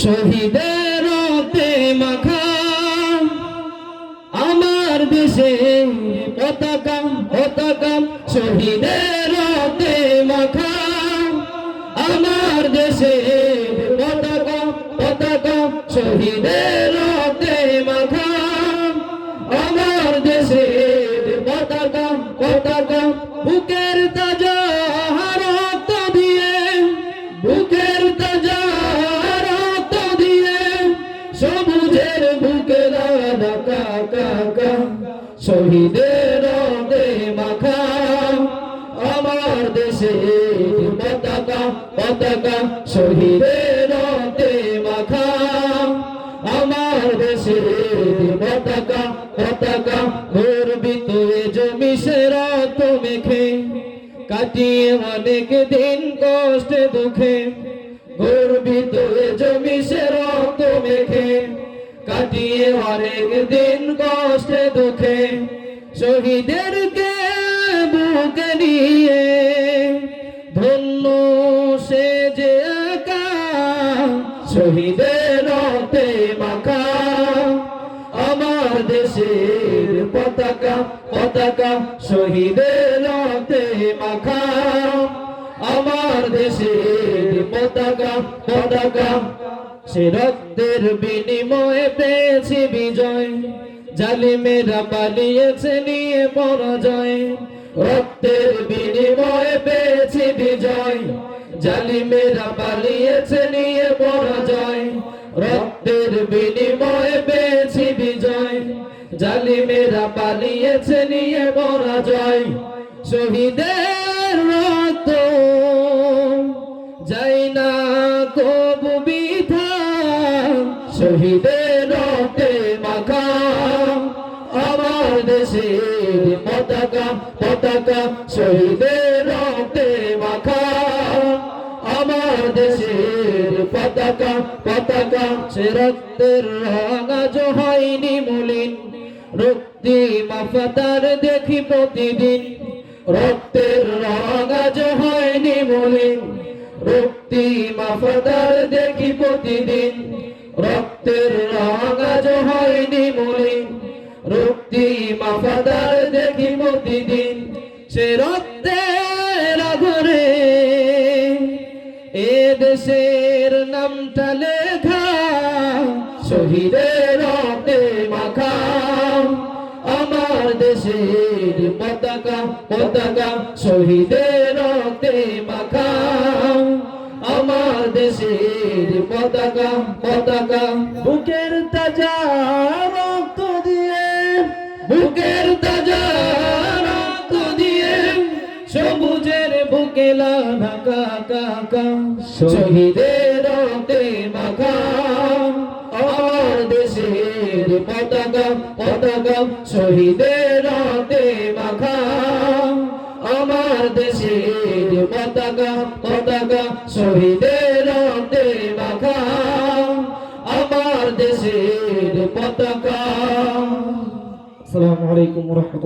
শহীদের রক্তে মাখা আমার দেশের পতাকা পতাকা শহীদের রক্তে মাখা আমার দেশের পতাকা পতাকা শহীদের রক্তে মাখা আমার দেশের পতাকা পতাকা বুকের তাজা রক্ত দিয়ে বুকের তাজা রক্ত দিয়ে সবুজের বুকে রাখা কাকা শহীদের রক্তে মাখা আমার দেশের পতাকা পতাকা শহীদের রক্তে মাখা আমার দেশের পতাকা পতাকা গর্বিত এ জমি সে রক্ত মেখে কাটিয়ে অনেক দিন কষ্টে দুঃখে গর্বিত এ জমি সে রক্ত মেখে কাটিয়ে অনেক দিন কষ্টে দুঃখে শহীদেরকে বুকে নিয়ে ধন্য সে যে একা শহীদের রক্তে মাখা আমার দেশের পতাকা পতাকা শহীদের রক্তে মাখা আমার দেশের পতাকা পতাকা সে রক্তের বিনিময়ে পেয়েছি বিজয় জালিমেরা পালিয়েছে নিয়ে পরাজয় রক্তের বিনিময়ে পেয়েছি বিজয় জালিমেরা পালিয়েছে নিয়ে পরাজয় রক্তের বিনিময়ে পেয়েছি বিজয় জালিমেরা পালিয়েছে নিয়ে পরাজয় শহীদের রক্ত যাই না কবু বৃথা শহীদের রক্তে মাখা আমার দেশের পতাকা পতাকা শহীদের রক্তে মাখা আমার দেশের পতাকা পতাকা সে রক্তের রং আজ হয়নি মলিন রক্তি মাফতার দেখি প্রতিদিন রক্তের রং আজ হয়নি মলিন রক্তি মাফতার দেখি প্রতিদিন রক্তের রং আজ হয়নি মলিন রক্তি মাফতার দেখি প্রতিদিন সে রক্তের আগুনে এ দেশের নামটা লেখা শহীদের রক্তে মাখা আমার দেশের পতাকা পতাকা শহীদের রক্তে মাখা আমার দেশের পতাকা পতাকা বুকের তাজা রক্ত দিয়ে বুকের তাজা রক্ত দিয়ে সবুজের বুকে লাখা কাকা শহীদের রক্তে মাখা আমার দেশের পতাকা পতাকা শহীদের রক্তে মাখা আমার দেশের পতাকা পতাকা শহীদের রক্তে মাখা আমার দেশের পতাকা। আসসালামু আলাইকুম ওয়া রাহমাতুল্লাহ।